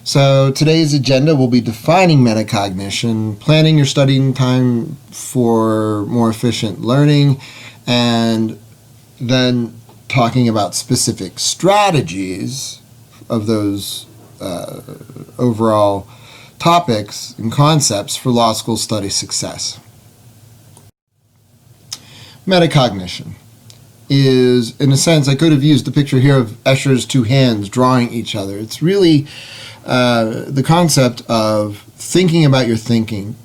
So today's agenda will be defining metacognition, planning your studying time for more efficient learning, and then talking about specific strategies of those overall topics and concepts for law school study success. Metacognition is, in a sense, I could have used the picture here of Escher's two hands drawing each other. It's really the concept of thinking about your thinking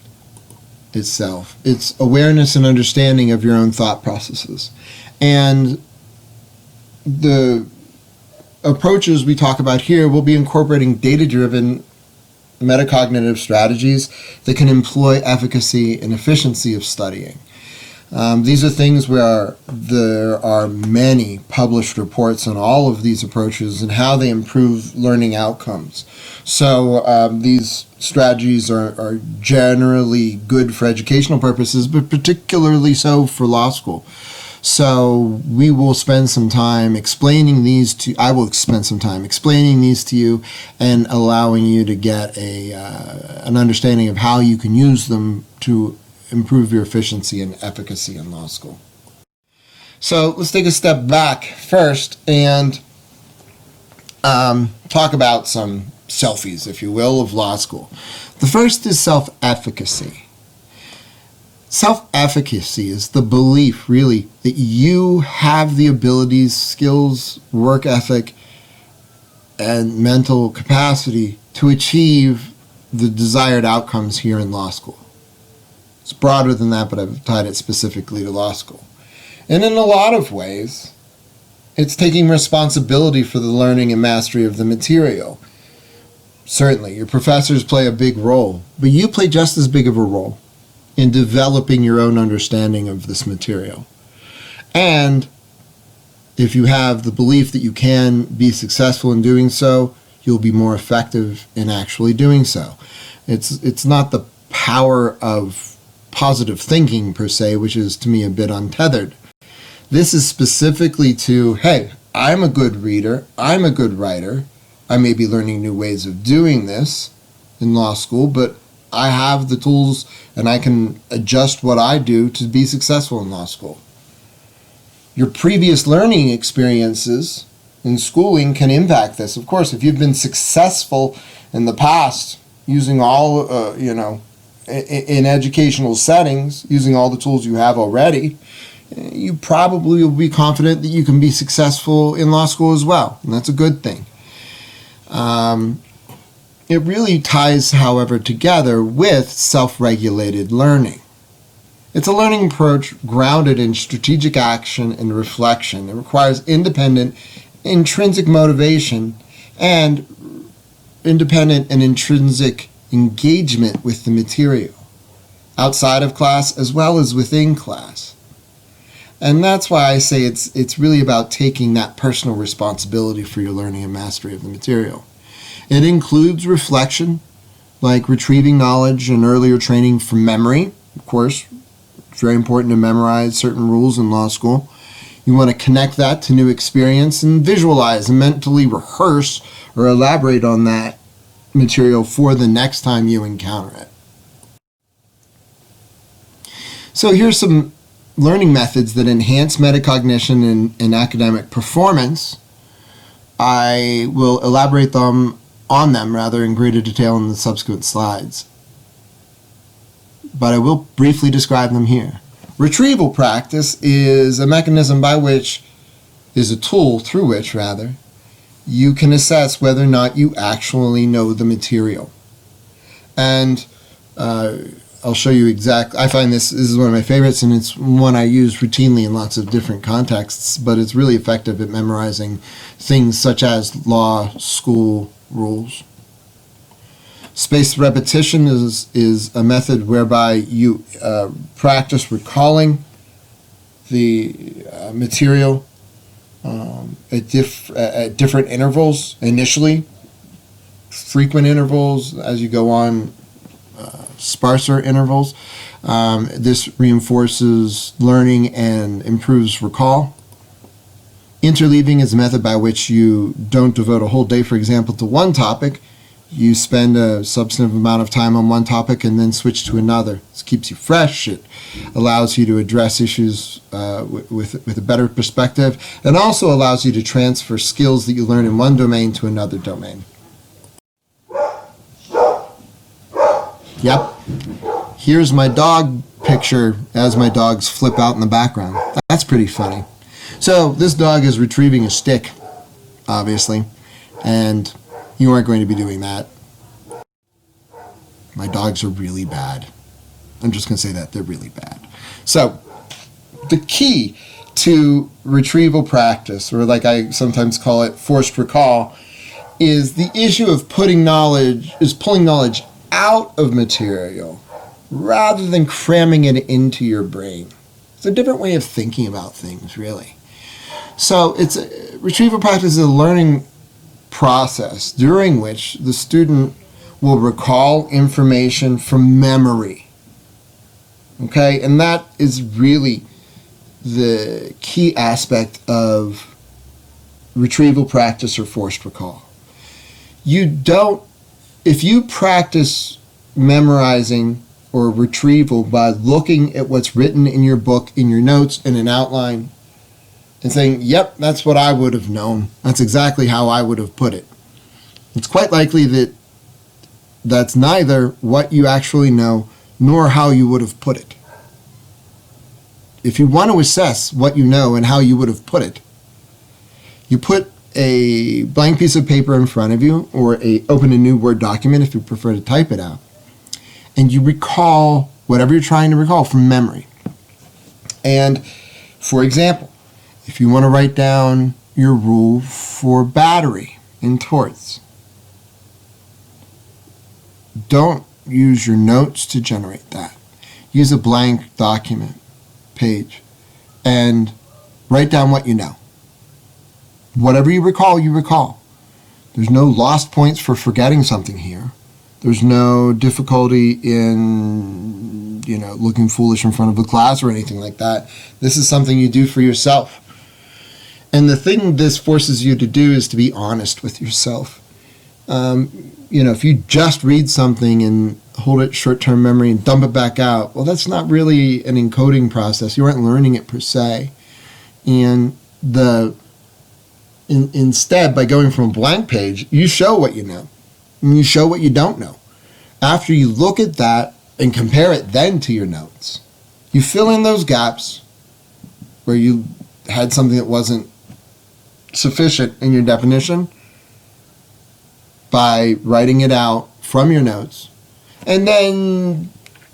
itself. It's awareness and understanding of your own thought processes. And the approaches we talk about here will be incorporating data-driven metacognitive strategies that can employ efficacy and efficiency of studying. These are things where there are many published reports on all of these approaches and how they improve learning outcomes. So these strategies are generally good for educational purposes, but particularly so for law school. So we will spend some time explaining these to, I will spend some time explaining these to you and allowing you to get an understanding of how you can use them to improve your efficiency and efficacy in law school. So let's take a step back first and talk about some selfies, if you will, of law school. The first is self-efficacy. Self-efficacy is the belief, really, that you have the abilities, skills, work ethic, and mental capacity to achieve the desired outcomes here in law school. It's broader than that, but I've tied it specifically to law school. And in a lot of ways, it's taking responsibility for the learning and mastery of the material. Certainly, your professors play a big role, but you play just as big of a role in developing your own understanding of this material. And if you have the belief that you can be successful in doing so, you'll be more effective in actually doing so. It's not the power of positive thinking per se, which is to me a bit untethered. This is specifically to, hey, I'm a good reader, I'm a good writer, I may be learning new ways of doing this in law school, but I have the tools and I can adjust what I do to be successful in law school. Your previous learning experiences in schooling can impact this. Of course, if you've been successful in the past using all, in educational settings, using all the tools you have already, you probably will be confident that you can be successful in law school as well, and that's a good thing. It really ties, however, together with self-regulated learning. It's a learning approach grounded in strategic action and reflection. It requires independent, intrinsic motivation and independent and intrinsic engagement with the material, outside of class as well as within class. And that's why I say it's really about taking that personal responsibility for your learning and mastery of the material. It includes reflection, like retrieving knowledge and earlier training from memory. Of course, it's very important to memorize certain rules in law school. You want to connect that to new experience and visualize and mentally rehearse or elaborate on that material for the next time you encounter it. So here's some learning methods that enhance metacognition and academic performance. I will elaborate on them in greater detail in the subsequent slides, but I will briefly describe them here. Retrieval practice is a mechanism is a tool through which you can assess whether or not you actually know the material. And I'll show you I find this is one of my favorites, and it's one I use routinely in lots of different contexts, but it's really effective at memorizing things such as law school rules. Spaced repetition is a method whereby you practice recalling the material at different intervals initially, frequent intervals as you go on, sparser intervals. This reinforces learning and improves recall. Interleaving is a method by which you don't devote a whole day, for example, to one topic. You spend a substantive amount of time on one topic and then switch to another. This keeps you fresh. It allows you to address issues with a better perspective, and also allows you to transfer skills that you learn in one domain to another domain. Yep. Here's my dog picture as my dogs flip out in the background. That's pretty funny. So this dog is retrieving a stick, obviously, and you aren't going to be doing that. My dogs are really bad. I'm just going to say that. They're really bad. So the key to retrieval practice, or like I sometimes call it forced recall, is the issue of pulling knowledge out of material rather than cramming it into your brain. It's a different way of thinking about things, really. So retrieval practice is a learning process during which the student will recall information from memory. Okay, and that is really the key aspect of retrieval practice or forced recall. If you practice memorizing or retrieval by looking at what's written in your book, in your notes, in an outline, and saying, yep, that's what I would have known. That's exactly how I would have put it. It's quite likely that that's neither what you actually know nor how you would have put it. If you want to assess what you know and how you would have put it, you put a blank piece of paper in front of you, or open a new Word document if you prefer to type it out, and you recall whatever you're trying to recall from memory. And for example, if you want to write down your rule for battery in torts, don't use your notes to generate that. Use a blank document page and write down what you know. Whatever you recall, you recall. There's no lost points for forgetting something here. There's no difficulty in, looking foolish in front of a class or anything like that. This is something you do for yourself. And the thing this forces you to do is to be honest with yourself. If you just read something and hold it short-term memory and dump it back out, well, that's not really an encoding process. You aren't learning it per se. And instead, by going from a blank page, you show what you know, and you show what you don't know. After you look at that and compare it then to your notes, you fill in those gaps where you had something that wasn't sufficient in your definition by writing it out from your notes, and then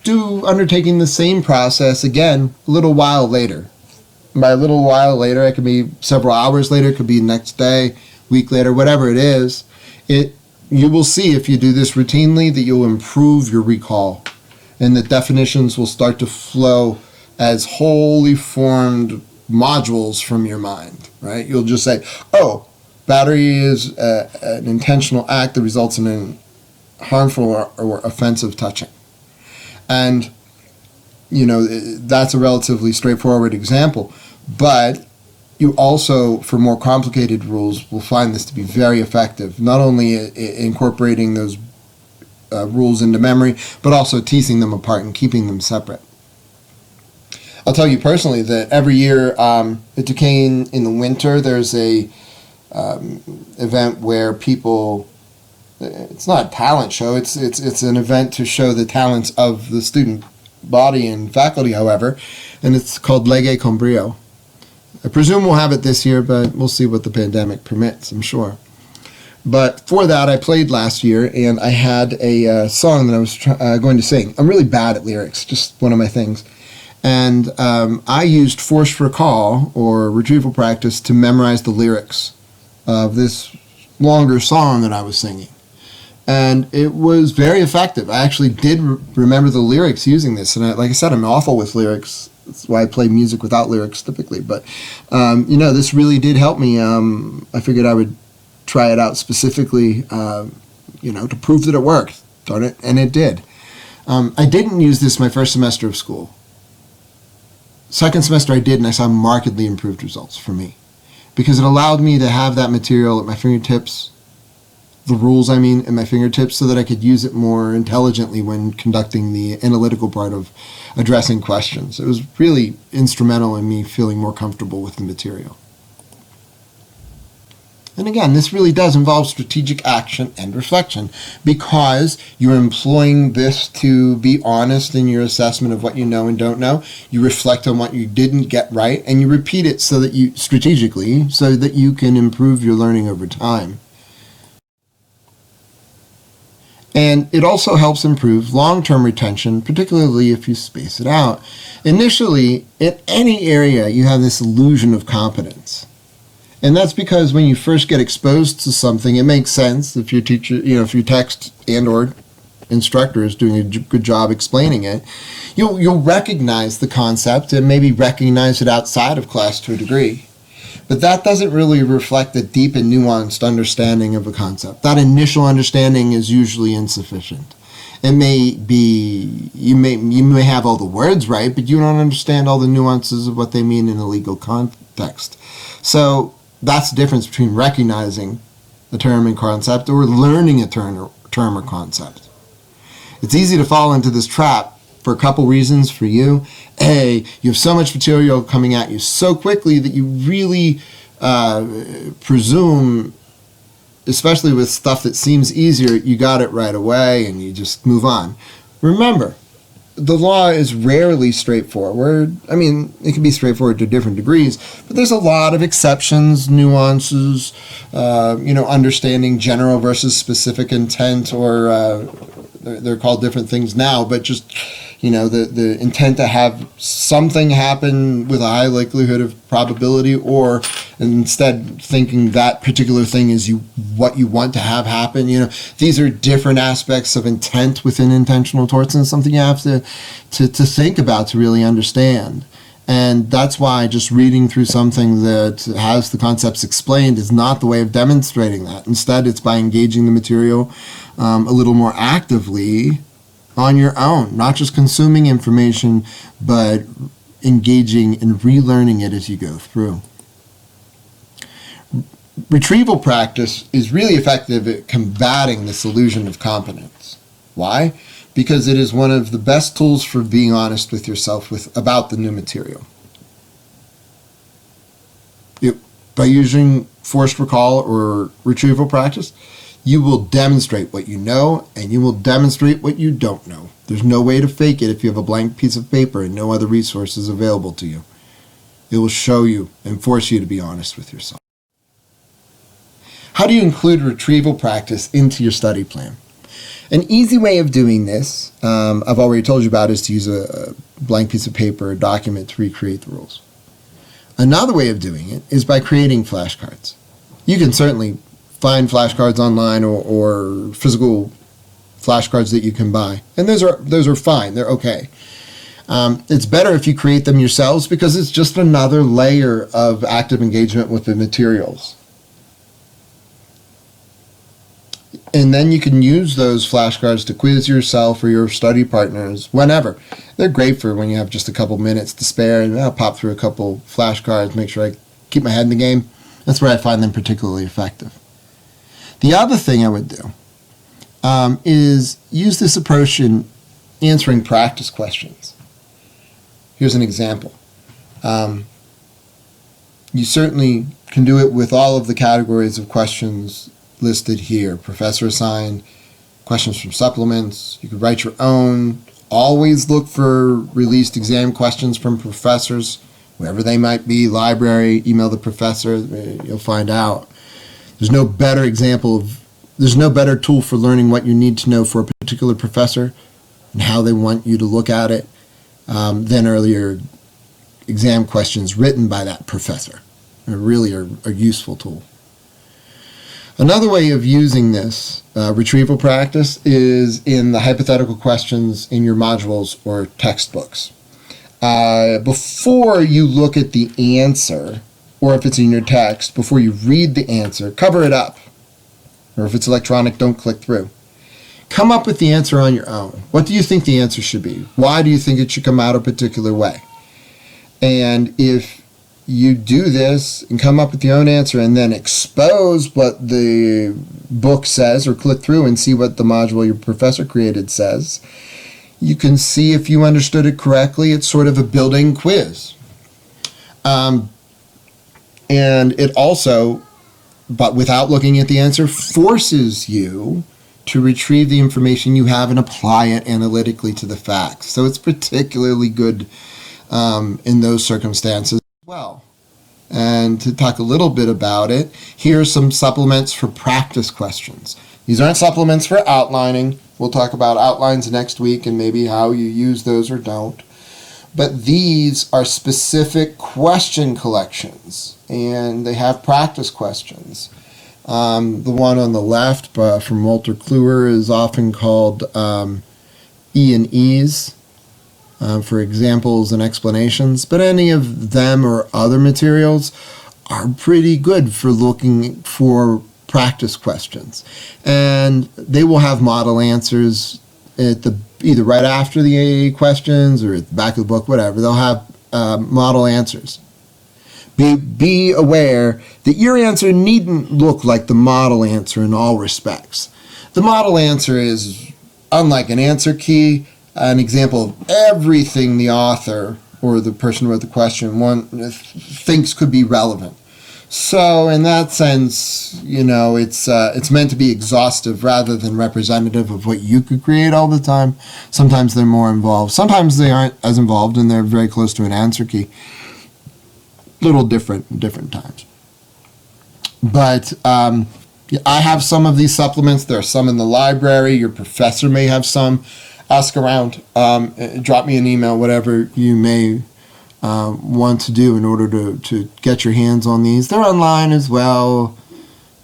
undertaking the same process again a little while later. By a little while later, it could be several hours later, it could be next day, week later, whatever it is. You will see, if you do this routinely, that you'll improve your recall, and the definitions will start to flow as wholly formed modules from your mind, right? You'll just say, oh, battery is an intentional act that results in a harmful or offensive touching. And, that's a relatively straightforward example. But you also, for more complicated rules, will find this to be very effective, not only incorporating those rules into memory, but also teasing them apart and keeping them separate. I'll tell you personally that every year at Duquesne in the winter, there's a event where people, it's not a talent show, it's an event to show the talents of the student body and faculty, however, and it's called Lege con Brio. I presume we'll have it this year, but we'll see what the pandemic permits, I'm sure. But for that, I played last year, and I had a song that I was going to sing. I'm really bad at lyrics, just one of my things. And I used forced recall, or retrieval practice, to memorize the lyrics of this longer song that I was singing. And it was very effective. I actually did remember the lyrics using this. And like I said, I'm awful with lyrics. That's why I play music without lyrics typically. But, this really did help me. I figured I would try it out specifically, to prove that it worked. Darn it. And it did. I didn't use this my first semester of school. Second semester I did, and I saw markedly improved results for me. Because it allowed me to have that material at my fingertips the rules, I mean, at my fingertips so that I could use it more intelligently when conducting the analytical part of addressing questions. It was really instrumental in me feeling more comfortable with the material. And again, this really does involve strategic action and reflection because you're employing this to be honest in your assessment of what you know and don't know. You reflect on what you didn't get right, and you repeat it so that you strategically, so that you can improve your learning over time. And it also helps improve long-term retention, particularly if you space it out. Initially, in any area, you have this illusion of competence. And that's because when you first get exposed to something, it makes sense if your teacher, if your text and or instructor is doing a good job explaining it, you'll recognize the concept and maybe recognize it outside of class to a degree. But that doesn't really reflect a deep and nuanced understanding of a concept. That initial understanding is usually insufficient. It may be, you may have all the words right, but you don't understand all the nuances of what they mean in a legal context. So that's the difference between recognizing a term and concept or learning a term or concept. It's easy to fall into this trap for a couple reasons for you. A, you have so much material coming at you so quickly that you really presume, especially with stuff that seems easier, you got it right away and you just move on. Remember, the law is rarely straightforward. I mean, it can be straightforward to different degrees, but there's a lot of exceptions, nuances, understanding general versus specific intent, or they're called different things now, but just, the intent to have something happen with a high likelihood of probability, or instead thinking that particular thing is what you want to have happen. These are different aspects of intent within intentional torts, and it's something you have to think about to really understand. And that's why just reading through something that has the concepts explained is not the way of demonstrating that. Instead, it's by engaging the material a little more actively on your own, not just consuming information, but engaging and relearning it as you go through. Retrieval practice is really effective at combating this illusion of competence. Why? Because it is one of the best tools for being honest with yourself about the new material. By using forced recall or retrieval practice, you will demonstrate what you know, and you will demonstrate what you don't know. There's no way to fake it if you have a blank piece of paper and no other resources available to you. It will show you and force you to be honest with yourself. How do you include retrieval practice into your study plan? An easy way of doing this, I've already told you about, is to use a blank piece of paper or document to recreate the rules. Another way of doing it is by creating flashcards. You can certainly find flashcards online or physical flashcards that you can buy, and those are fine. They're okay. It's better if you create them yourselves because it's just another layer of active engagement with the materials. And then you can use those flashcards to quiz yourself or your study partners whenever. They're great for when you have just a couple minutes to spare, and I'll pop through a couple flashcards, make sure I keep my head in the game. That's where I find them particularly effective. The other thing I would do is use this approach in answering practice questions. Here's an example. You certainly can do it with all of the categories of questions listed here. Professor assigned, questions from supplements. You could write your own. Always look for released exam questions from professors, wherever they might be, library, email the professor, you'll find out. There's no better tool for learning what you need to know for a particular professor and how they want you to look at it than earlier exam questions written by that professor. They really are a useful tool. Another way of using this retrieval practice is in the hypothetical questions in your modules or textbooks. Before you look at the answer, or if it's in your text, before you read the answer, cover it up. Or if it's electronic, don't click through. Come up with the answer on your own. What do you think the answer should be? Why do you think it should come out a particular way? And if you do this and come up with your own answer and then expose what the book says, or click through and see what the module your professor created says, you can see if you understood it correctly. It's sort of a building quiz. And it also, but without looking at the answer, forces you to retrieve the information you have and apply it analytically to the facts. So it's particularly good in those circumstances as well. And to talk a little bit about it, here are some supplements for practice questions. These aren't supplements for outlining. We'll talk about outlines next week and maybe how you use those or don't. But these are specific question collections, and they have practice questions. The one on the left from Walter Kluwer is often called E and E's for examples and explanations, but any of them or other materials are pretty good for looking for practice questions. And they will have model answers at the either right after the AA questions or at the back of the book, whatever. They'll have model answers. Be aware that your answer needn't look like the model answer in all respects. The model answer is, unlike an answer key, an example of everything the author or the person who wrote the question thinks could be relevant. So in that sense, it's meant to be exhaustive rather than representative of what you could create all the time. Sometimes they're more involved. Sometimes they aren't as involved and they're very close to an answer key. Little different times. But I have some of these supplements. There are some in the library. Your professor may have some. Ask around. Drop me an email, whatever you may want to do in order to get your hands on these. They're online as well,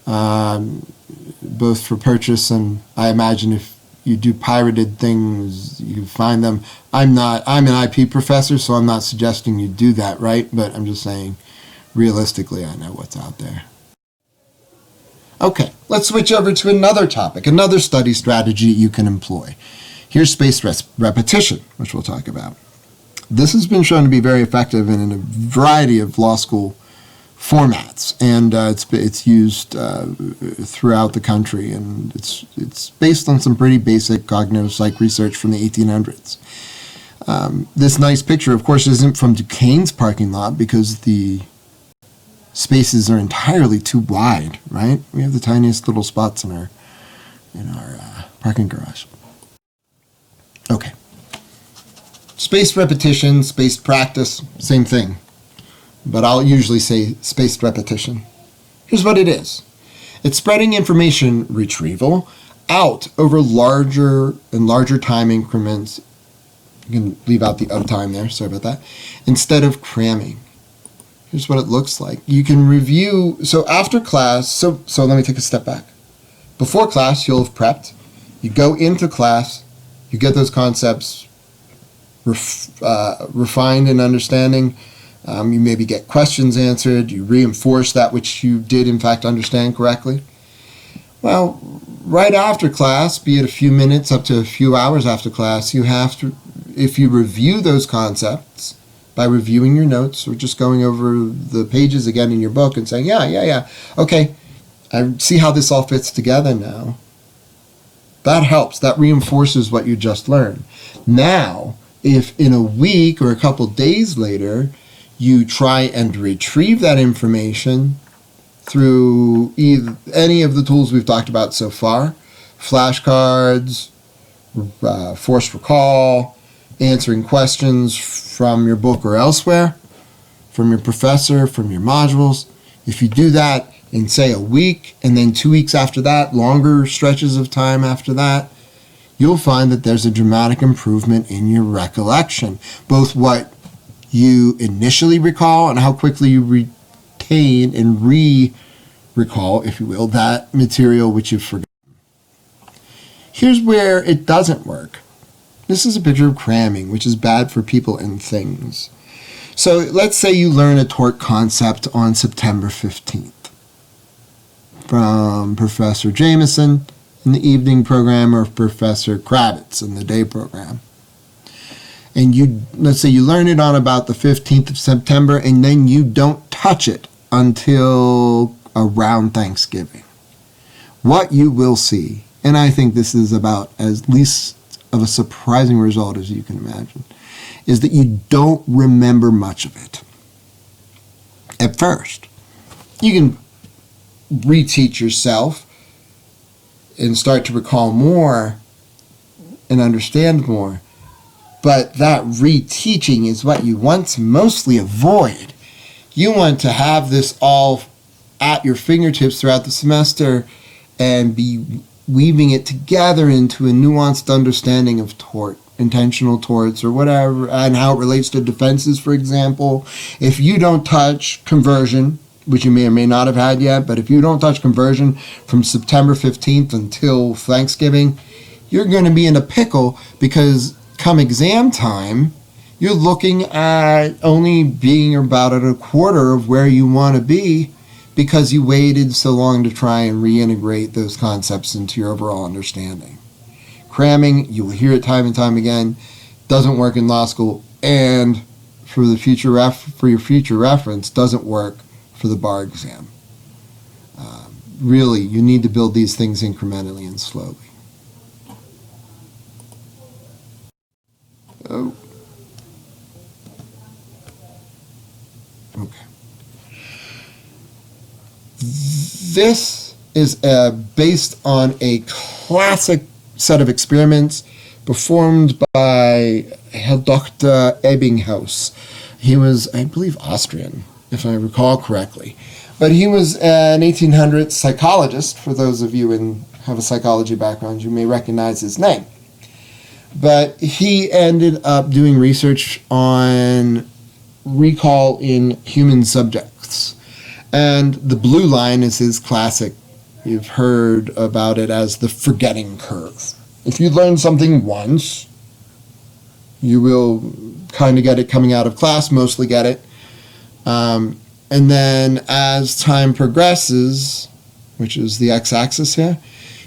both for purchase and I imagine if you do pirated things, you find them. I'm an IP professor, so I'm not suggesting you do that, right? But I'm just saying, realistically, I know what's out there. Okay, let's switch over to another topic, another study strategy you can employ. Here's spaced repetition, which we'll talk about. This has been shown to be very effective in a variety of law school formats, and it's used throughout the country, and it's based on some pretty basic cognitive psych research from the 1800s. This nice picture, of course, isn't from Duquesne's parking lot because the spaces are entirely too wide, right? We have the tiniest little spots in our parking garage. Okay. Spaced repetition, spaced practice, same thing. But I'll usually say spaced repetition. Here's what it is. It's spreading information retrieval out over larger and larger time increments. You can leave out the of time there, sorry about that. Instead of cramming. Here's what it looks like. You can review, so after class, so let me take a step back. Before class, you'll have prepped. You go into class, you get those concepts refined in understanding. You maybe get questions answered. You reinforce that which you did, in fact, understand correctly. Well, right after class, be it a few minutes up to a few hours after class, you have to, if you review those concepts by reviewing your notes or just going over the pages again in your book and saying, yeah, okay, I see how this all fits together now. That helps. That reinforces what you just learned. Now, if in a week or a couple days later, you try and retrieve that information through any of the tools we've talked about so far, flashcards, forced recall, answering questions from your book or elsewhere, from your professor, from your modules. If you do that in, say, a week, and then 2 weeks after that, longer stretches of time after that, you'll find that there's a dramatic improvement in your recollection, both what you initially recall and how quickly you retain and recall, if you will, that material which you've forgotten. Here's where it doesn't work. This is a picture of cramming, which is bad for people and things. So let's say you learn a tort concept on September 15th from Professor Jameson in the evening program or Professor Kravitz in the day program. and let's say you learn it on about the 15th of September, and then you don't touch it until around Thanksgiving. What you will see, and I think this is about as least of a surprising result as you can imagine, is that you don't remember much of it at first. You can reteach yourself and start to recall more and understand more, but that reteaching is what you want to mostly avoid. You want to have this all at your fingertips throughout the semester and be weaving it together into a nuanced understanding of tort, intentional torts or whatever, and how it relates to defenses, for example. If you don't touch conversion, which you may or may not have had yet, but if you don't touch conversion from September 15th until Thanksgiving, you're going to be in a pickle, because come exam time, you're looking at only being about at a quarter of where you want to be, because you waited so long to try and reintegrate those concepts into your overall understanding. Cramming, you will hear it time and time again, doesn't work in law school, and for your future reference, doesn't work for the bar exam. Really, you need to build these things incrementally and slowly. Oh. Okay. This is based on a classic set of experiments performed by Dr. Ebbinghaus. He was, I believe, Austrian, if I recall correctly. But he was an 1800s psychologist. For those of you who have a psychology background, you may recognize his name. But he ended up doing research on recall in human subjects. And the blue line is his classic. You've heard about it as the forgetting curve. If you learn something once, you will kind of get it coming out of class, mostly get it. And then as time progresses, which is the x-axis here,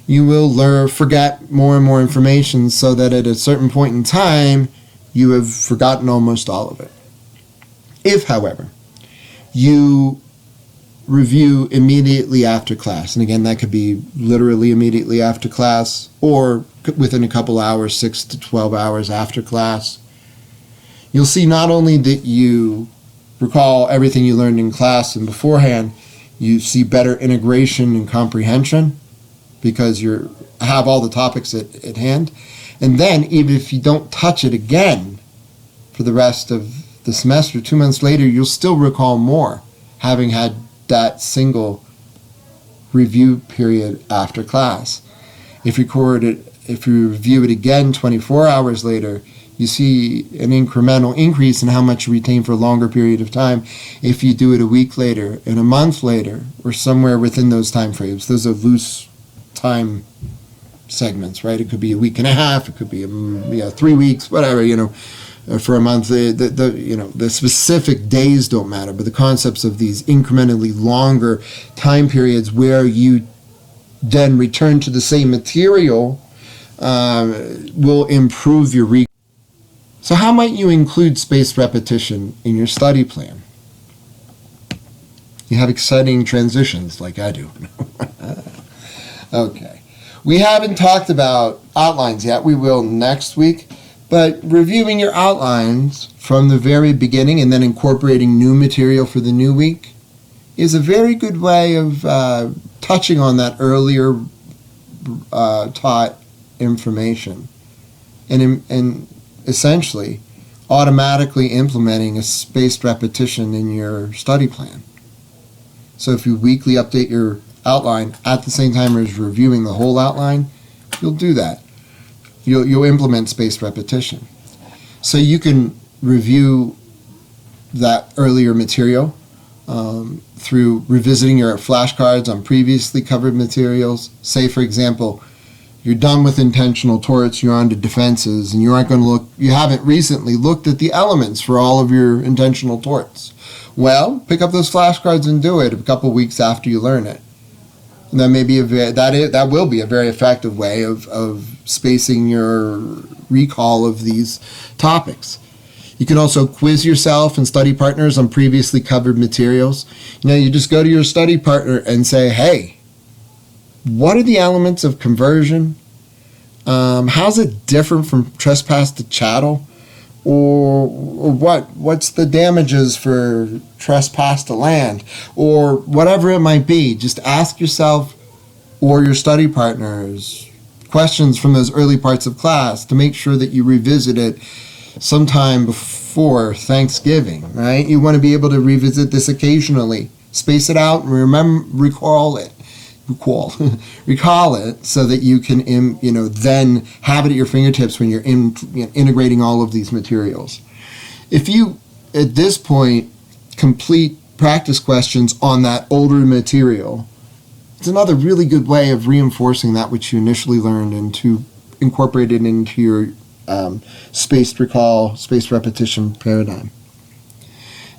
you will forget more and more information, so that at a certain point in time, you have forgotten almost all of it. If, however, you review immediately after class, and again, that could be literally immediately after class, or within a couple hours, 6 to 12 hours after class, you'll see not only that you recall everything you learned in class and beforehand, you see better integration and comprehension, because you have all the topics at hand. And then, even if you don't touch it again for the rest of the semester, 2 months later, you'll still recall more, having had that single review period after class. If you review it again 24 hours later, you see an incremental increase in how much you retain for a longer period of time if you do it a week later, and a month later, or somewhere within those time frames. Those are loose time segments, right? It could be a week and a half, it could be 3 weeks, whatever, for a month. The specific days don't matter, but the concepts of these incrementally longer time periods where you then return to the same material will improve your recall. So how might you include spaced repetition in your study plan? You have exciting transitions like I do. Okay. We haven't talked about outlines yet. We will next week. But reviewing your outlines from the very beginning and then incorporating new material for the new week is a very good way of touching on that earlier taught information and essentially automatically implementing a spaced repetition in your study plan. So if you weekly update your outline at the same time as reviewing the whole outline, you'll do that. You'll implement spaced repetition. So you can review that earlier material through revisiting your flashcards on previously covered materials. Say, for example, you're done with intentional torts, you're on to defenses, and you haven't recently looked at the elements for all of your intentional torts. Well, pick up those flashcards and do it a couple weeks after you learn it. And that will be a very effective way of spacing your recall of these topics. You can also quiz yourself and study partners on previously covered materials. You just go to your study partner and say, hey, what are the elements of conversion? How's it different from trespass to chattel? Or what's the damages for trespass to land? Or whatever it might be. Just ask yourself or your study partners questions from those early parts of class to make sure that you revisit it sometime before Thanksgiving, right? You want to be able to revisit this occasionally. Space it out and recall it so that you can then have it at your fingertips when you're integrating all of these materials. If you at this point complete practice questions on that older material, it's another really good way of reinforcing that which you initially learned and to incorporate it into your spaced recall, spaced repetition paradigm.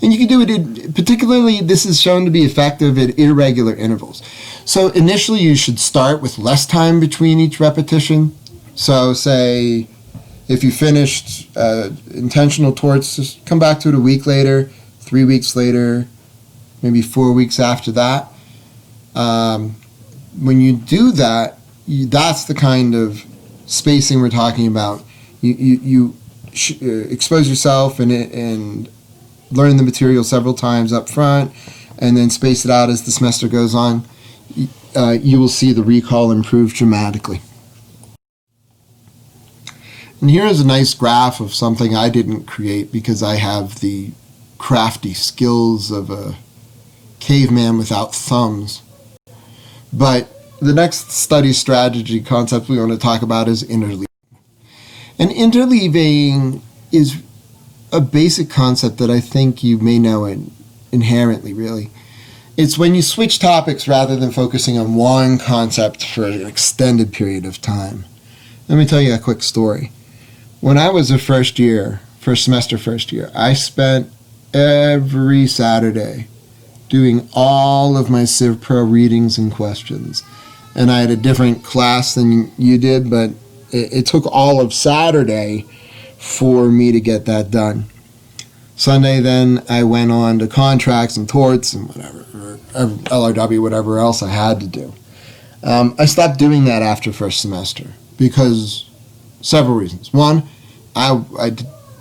And you can do it, particularly this is shown to be effective at irregular intervals. So initially you should start with less time between each repetition. So say if you finished intentional torts, just come back to it a week later, 3 weeks later, maybe 4 weeks after that. When you do that, that's the kind of spacing we're talking about. You expose yourself and learn the material several times up front, and then space it out as the semester goes on. You will see the recall improve dramatically. And here is a nice graph of something I didn't create because I have the crafty skills of a caveman without thumbs. But the next study strategy concept we want to talk about is interleaving. And interleaving is a basic concept that I think you may know inherently, really. It's when you switch topics rather than focusing on one concept for an extended period of time. Let me tell you a quick story. When I was a first year, I spent every Saturday doing all of my Civ Pro readings and questions. And I had a different class than you did, but it took all of Saturday for me to get that done. Sunday, then, I went on to contracts and torts and whatever, or LRW, whatever else I had to do. I stopped doing that after first semester because several reasons. One, I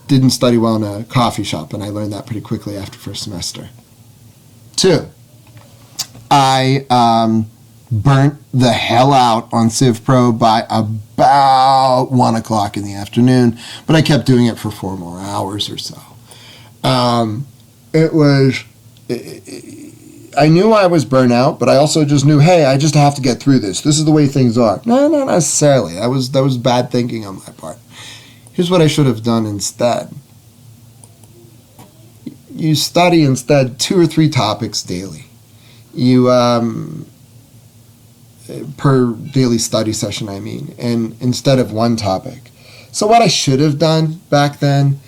didn't study well in a coffee shop, and I learned that pretty quickly after first semester. Two, I burnt the hell out on Civ Pro by about 1 o'clock in the afternoon, but I kept doing it for 4 more hours or so. I knew I was burnt out, but I also just knew, hey, I just have to get through this. This is the way things are. No, not necessarily. That was bad thinking on my part. Here's what I should have done instead. You study instead 2 or 3 topics daily. You per daily study session, I mean, and instead of one topic. So what I should have done back then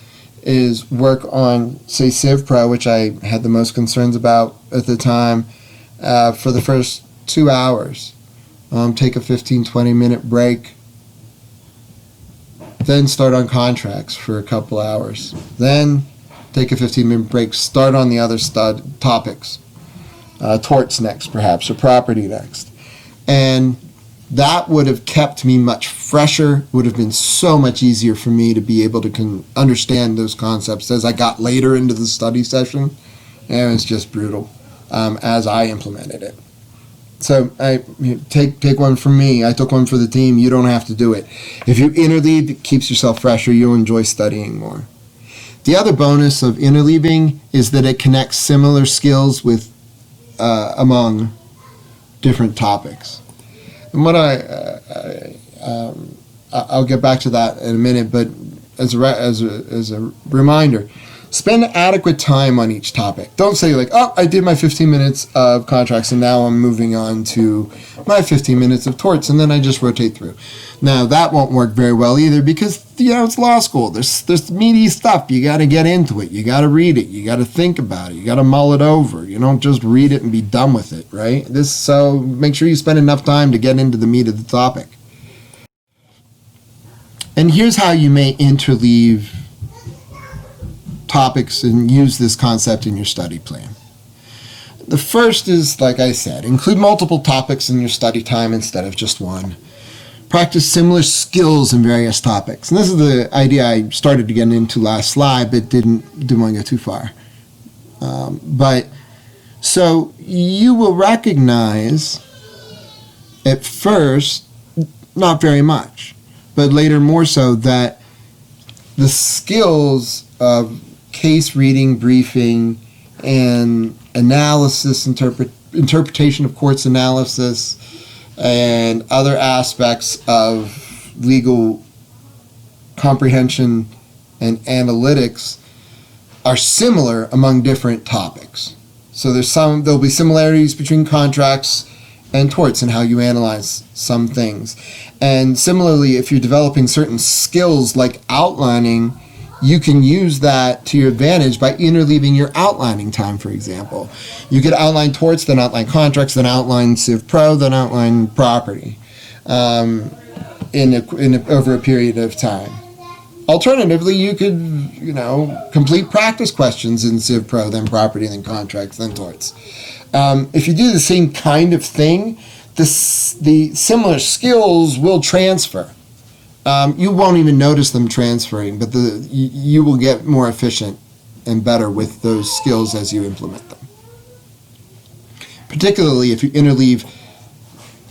is work on, say, Civ Pro, which I had the most concerns about at the time, for the first 2 hours. Take a 15-20 minute break. Then start on contracts for a couple hours. Then take a 15-minute break. Start on the other topics. Torts next, perhaps, or property next. And that would have kept me much fresher, would have been so much easier for me to be able to understand those concepts as I got later into the study session. And it was just brutal as I implemented it. So take one from me. I took one for the team. You don't have to do it. If you interleave, it keeps yourself fresher. You'll enjoy studying more. The other bonus of interleaving is that it connects similar skills with among different topics. And what I'll get back to that in a minute, but as a reminder, Spend adequate time on each topic. Don't say like, oh, I did my 15 minutes of contracts and now I'm moving on to my 15 minutes of torts and then I just rotate through. Now that won't work very well either because, it's law school. There's meaty stuff. You got to get into it. You got to read it. You got to think about it. You got to mull it over. You don't just read it and be done with it, right? So make sure you spend enough time to get into the meat of the topic. And here's how you may interleave topics and use this concept in your study plan. The first is, like I said, include multiple topics in your study time instead of just one. Practice similar skills in various topics. And this is the idea I started to get into last slide, but didn't want to go too far. So you will recognize at first, not very much, but later more so, that the skills of case reading, briefing, and analysis, interpretation of courts analysis, and other aspects of legal comprehension and analytics are similar among different topics. So there'll be similarities between contracts and torts and how you analyze some things. And similarly, if you're developing certain skills like outlining, you can use that to your advantage by interleaving your outlining time, for example. You could outline torts, then outline contracts, then outline Civ Pro, then outline property over a period of time. Alternatively, you could, complete practice questions in Civ Pro, then property, then contracts, then torts. If you do the same kind of thing, the similar skills will transfer. You won't even notice them transferring, but you will get more efficient and better with those skills as you implement them. Particularly if you interleave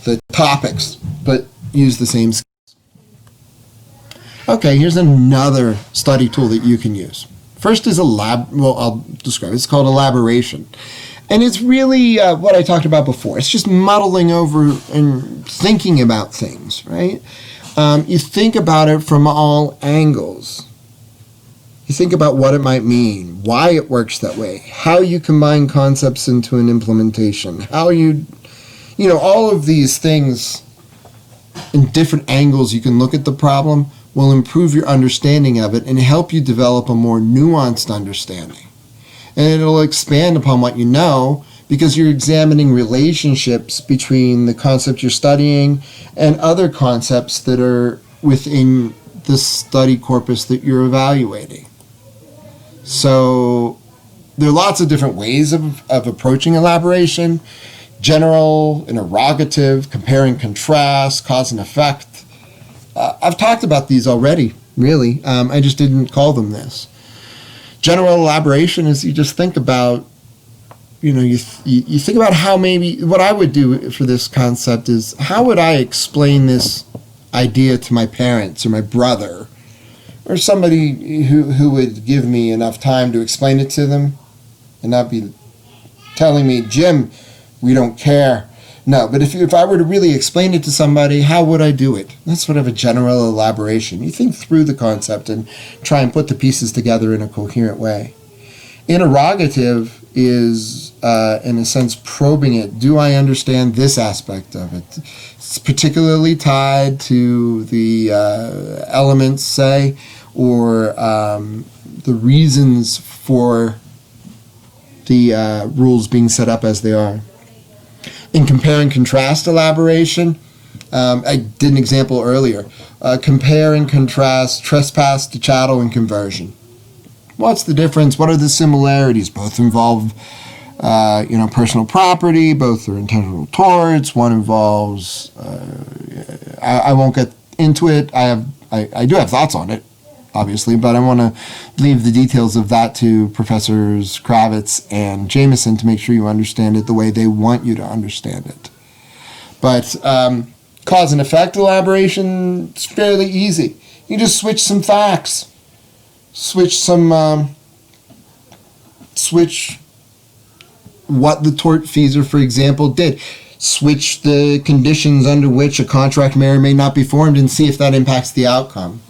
the topics, but use the same skills. Okay, here's another study tool that you can use. First is I'll describe it. It's called elaboration. And it's really what I talked about before. It's just muddling over and thinking about things, right? You think about it from all angles. You think about what it might mean, why it works that way, how you combine concepts into an implementation, how all of these things in different angles you can look at the problem will improve your understanding of it and help you develop a more nuanced understanding. And it'll expand upon what you know because you're examining relationships between the concept you're studying and other concepts that are within the study corpus that you're evaluating. So there are lots of different ways of approaching elaboration: general, interrogative, compare and contrast, cause and effect. I've talked about these already, really. I just didn't call them this. General elaboration is you just think about, you think about how maybe, what I would do for this concept is, how would I explain this idea to my parents or my brother or somebody who would give me enough time to explain it to them and not be telling me, Jim, we don't care. No, but if I were to really explain it to somebody, how would I do it? That's sort of a general elaboration. You think through the concept and try and put the pieces together in a coherent way. Interrogative is, in a sense, probing it. Do I understand this aspect of it? It's particularly tied to the elements, say, or the reasons for the rules being set up as they are. In compare and contrast elaboration, I did an example earlier. Compare and contrast trespass to chattel and conversion. What's the difference? What are the similarities? Both involve, personal property. Both are intentional torts. One involves. I won't get into it. I do have thoughts on it, obviously, but I want to leave the details of that to Professors Kravitz and Jameson to make sure you understand it the way they want you to understand it. But cause and effect elaboration is fairly easy. You just switch some facts. Switch what the tortfeasor, for example, did. Switch the conditions under which a contract may or may not be formed and see if that impacts the outcome.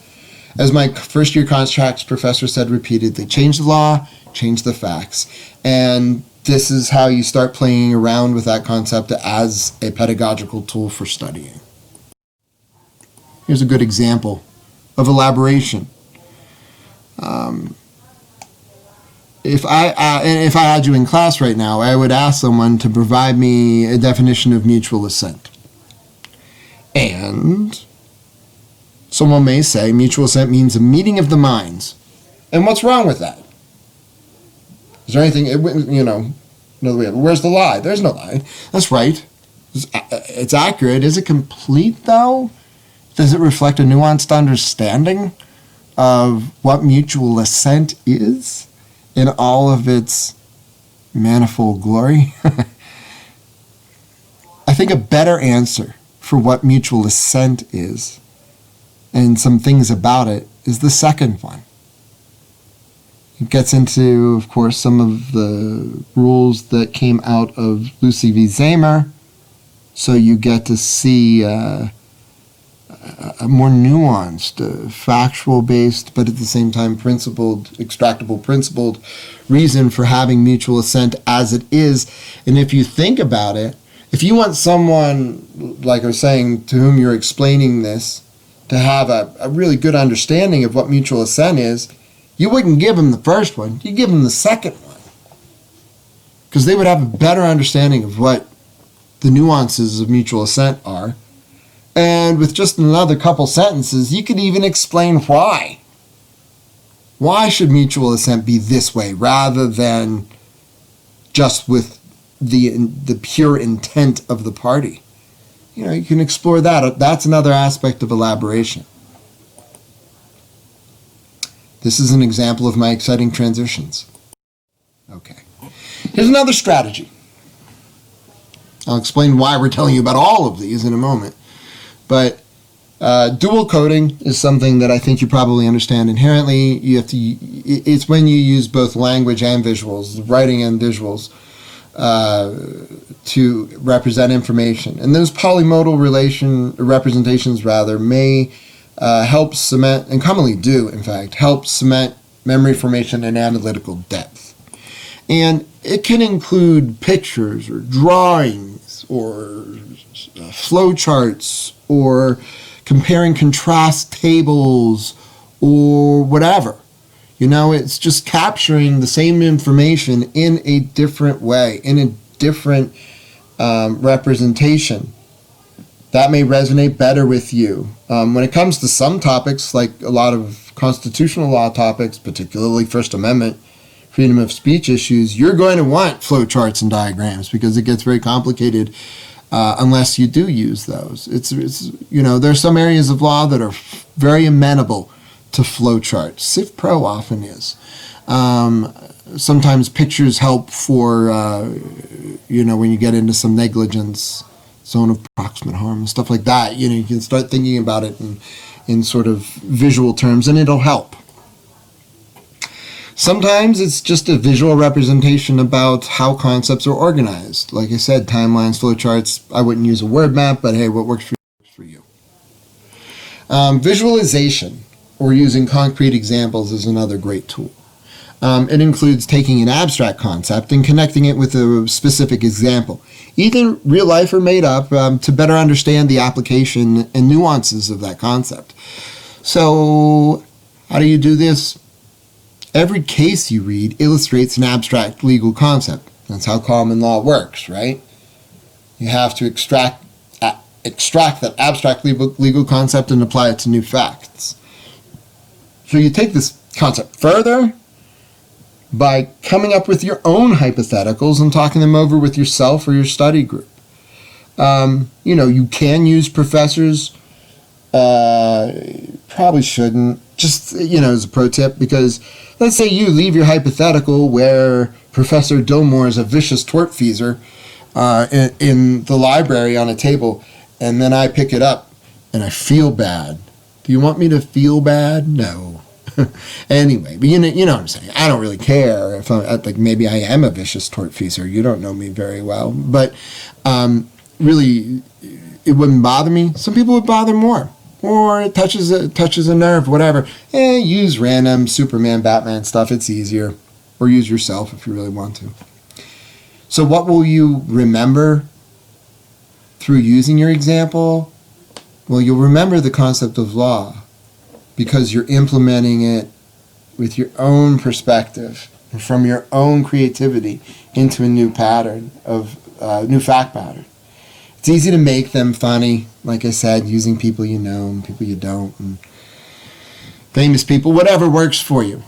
As my first year contracts professor said repeatedly, change the law, change the facts. And this is how you start playing around with that concept as a pedagogical tool for studying. Here's a good example of elaboration. If I had you in class right now, I would ask someone to provide me a definition of mutual assent. And someone may say mutual assent means a meeting of the minds. And what's wrong with that? Is there anything, another way, where's the lie? There's no lie. That's right. It's accurate. Is it complete, though? Does it reflect a nuanced understanding of what mutual assent is in all of its manifold glory? I think a better answer for what mutual assent is and some things about it is the second one. It gets into, of course, some of the rules that came out of Lucy v. Zamer, so you get to see a more nuanced, factual-based, but at the same time extractable principled reason for having mutual assent as it is. And if you think about it, if you want someone, like I was saying, to whom you're explaining this, to have a really good understanding of what mutual assent is, you wouldn't give them the first one, you'd give them the second one. Because they would have a better understanding of what the nuances of mutual assent are. And with just another couple sentences, you could even explain why. Why should mutual assent be this way rather than just with the pure intent of the party? You can explore that. That's another aspect of elaboration. This is an example of my exciting transitions. Okay. Here's another strategy. I'll explain why we're telling you about all of these in a moment. But dual coding is something that I think you probably understand inherently. It's when you use both language and visuals, writing and visuals, to represent information. And those polymodal representations may help cement, and commonly do, in fact, help cement memory formation and analytical depth. And it can include pictures or drawings or flowcharts or compare and contrast tables or whatever. It's just capturing the same information in a different way, in a different representation. That may resonate better with you. When it comes to some topics, like a lot of constitutional law topics, particularly First Amendment, freedom of speech issues, you're going to want flowcharts and diagrams because it gets very complicated unless you do use those. There's some areas of law that are very amenable to flowcharts. Civ Pro often is. Sometimes pictures help for, when you get into some negligence, zone of proximate harm, and stuff like that. You can start thinking about it in sort of visual terms, and it'll help. Sometimes it's just a visual representation about how concepts are organized. Like I said, timelines, flowcharts. I wouldn't use a word map, but hey, what works for you. Visualization, or using concrete examples, is another great tool. It includes taking an abstract concept and connecting it with a specific example, either real life or made up, to better understand the application and nuances of that concept. So, how do you do this? Every case you read illustrates an abstract legal concept. That's how common law works, right? You have to extract that abstract legal concept and apply it to new facts. So you take this concept further by coming up with your own hypotheticals and talking them over with yourself or your study group. You can use professors. Probably shouldn't. Just, as a pro tip, because let's say you leave your hypothetical where Professor Dillmore is a vicious tortfeasor in the library on a table, and then I pick it up and I feel bad. Do you want me to feel bad? No. Anyway, but you know what I'm saying. I don't really care if maybe I am a vicious tortfeasor. You don't know me very well, but really, it wouldn't bother me. Some people would bother more. or it touches a nerve, whatever. Use random Superman, Batman stuff. It's easier. Or use yourself if you really want to. So what will you remember through using your example? Well, you'll remember the concept of law because you're implementing it with your own perspective and from your own creativity into a new pattern of new fact pattern. It's easy to make them funny, like I said, using people you know and people you don't, and famous people, whatever works for you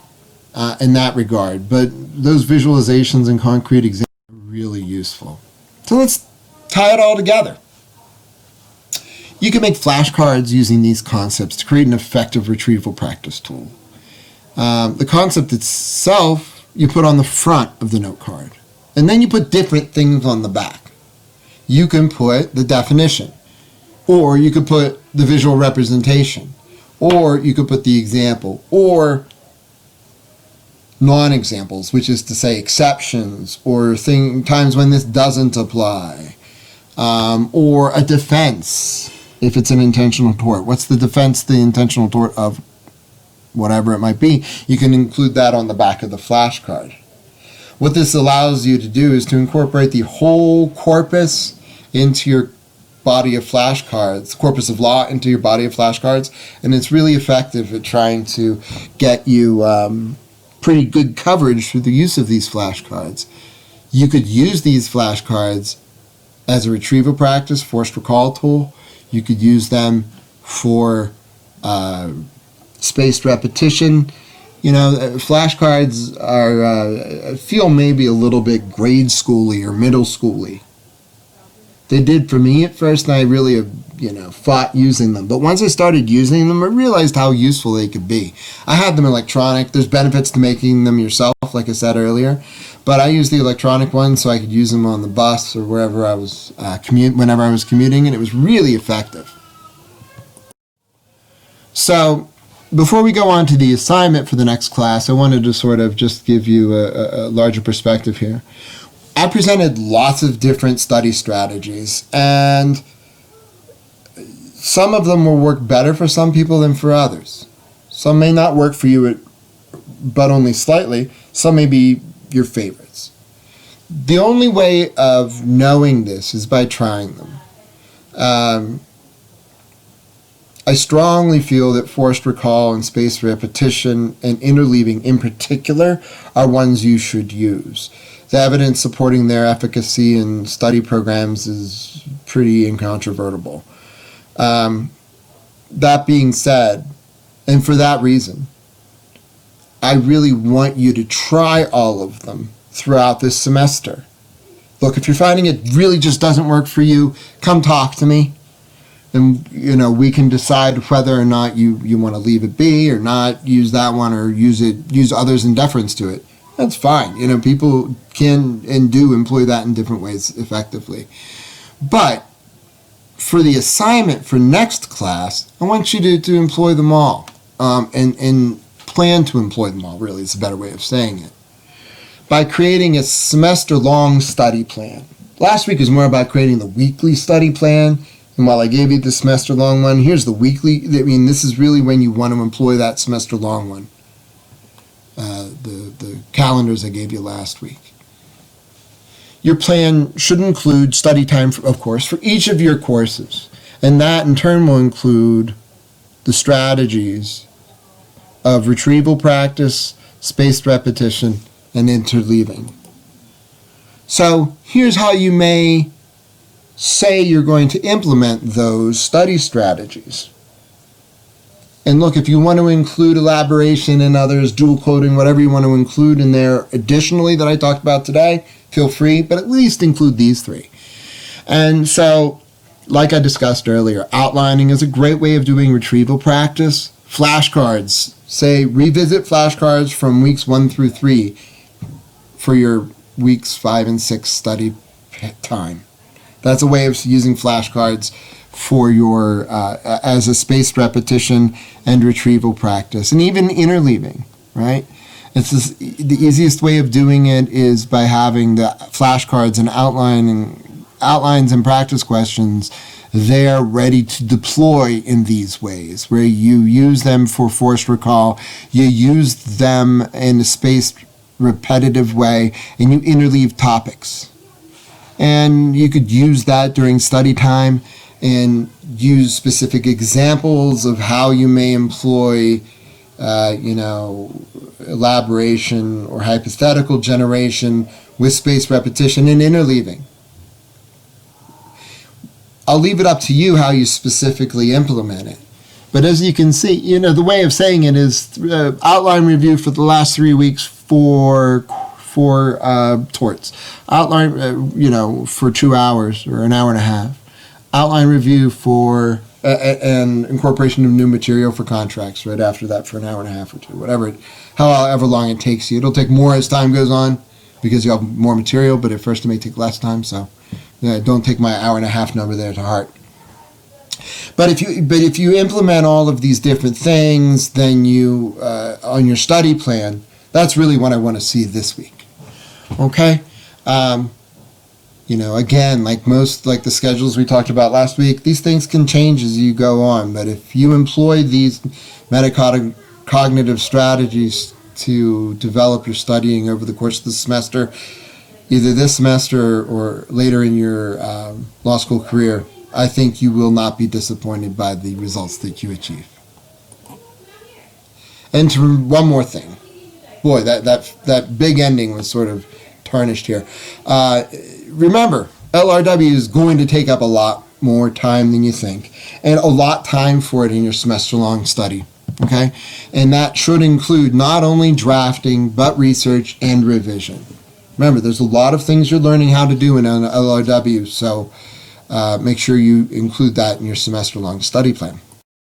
in that regard. But those visualizations and concrete examples are really useful. So let's tie it all together. You can make flashcards using these concepts to create an effective retrieval practice tool. The concept itself, you put on the front of the note card, and then you put different things on the back. You can put the definition, or you could put the visual representation, or you could put the example, or non-examples, which is to say exceptions, or times when this doesn't apply, or a defense if it's an intentional tort. What's the defense, the intentional tort of whatever it might be? You can include that on the back of the flashcard. What this allows you to do is to incorporate the whole corpus into your body of flashcards, corpus of law into your body of flashcards, and it's really effective at trying to get you pretty good coverage through the use of these flashcards. You could use these flashcards as a retrieval practice, forced recall tool. You could use them for spaced repetition. You know, flashcards are feel maybe a little bit grade schooly or middle schooly. They did for me at first, and I really, fought using them. But once I started using them, I realized how useful they could be. I had them electronic. There's benefits to making them yourself, like I said earlier. But I used the electronic ones so I could use them on the bus or wherever I was whenever I was commuting, and it was really effective. So before we go on to the assignment for the next class, I wanted to sort of just give you a larger perspective here. I presented lots of different study strategies, and some of them will work better for some people than for others. Some may not work for you, but only slightly. Some may be your favorites. The only way of knowing this is by trying them. I strongly feel that forced recall and spaced repetition and interleaving in particular are ones you should use. The evidence supporting their efficacy in study programs is pretty incontrovertible. That being said, and for that reason, I really want you to try all of them throughout this semester. Look, if you're finding it really just doesn't work for you, come talk to me. And, we can decide whether or not you want to leave it be or not use that one or use others in deference to it. That's fine. People can and do employ that in different ways effectively. But for the assignment for next class, I want you to employ them all and plan to employ them all, really, is a better way of saying it, by creating a semester-long study plan. Last week was more about creating the weekly study plan, and while I gave you the semester-long one, here's the weekly. This is really when you want to employ that semester-long one. The calendars I gave you last week. Your plan should include study time, of course, for each of your courses. And that, in turn, will include the strategies of retrieval practice, spaced repetition, and interleaving. So here's how you may say you're going to implement those study strategies. And look, if you want to include elaboration and others, dual coding, whatever you want to include in there additionally that I talked about today, feel free, but at least include these three. And so, like I discussed earlier, outlining is a great way of doing retrieval practice. Flashcards, say revisit flashcards from weeks 1 through 3 for your weeks 5 and 6 study time. That's a way of using flashcards for your as a spaced repetition and retrieval practice, and even interleaving, right? The easiest way of doing it is by having the flashcards and outlines and practice questions they're ready to deploy in these ways, where you use them for forced recall, you use them in a spaced, repetitive way, and you interleave topics. And you could use that during study time and use specific examples of how you may employ elaboration or hypothetical generation with spaced repetition and interleaving. I'll leave it up to you how you specifically implement it. But as you can see, the way of saying it is outline review for the last 3 weeks for torts. Outline, for 2 hours or an hour and a half. Outline review for and incorporation of new material for contracts right after that for an hour and a half or two, however long it takes you. It'll take more as time goes on because you have more material, but at first it may take less time, so don't take my hour and a half number there to heart. But if you implement all of these different things, then you on your study plan, that's really what I want to see this week. Okay? Again, like the schedules we talked about last week, these things can change as you go on. But if you employ these metacognitive strategies to develop your studying over the course of the semester, either this semester or later in your law school career, I think you will not be disappointed by the results that you achieve. And one more thing. Boy, that big ending was sort of tarnished here. Remember, LRW is going to take up a lot more time than you think, and a lot time for it in your semester-long study, okay? And that should include not only drafting, but research and revision. Remember, there's a lot of things you're learning how to do in an LRW, so make sure you include that in your semester-long study plan.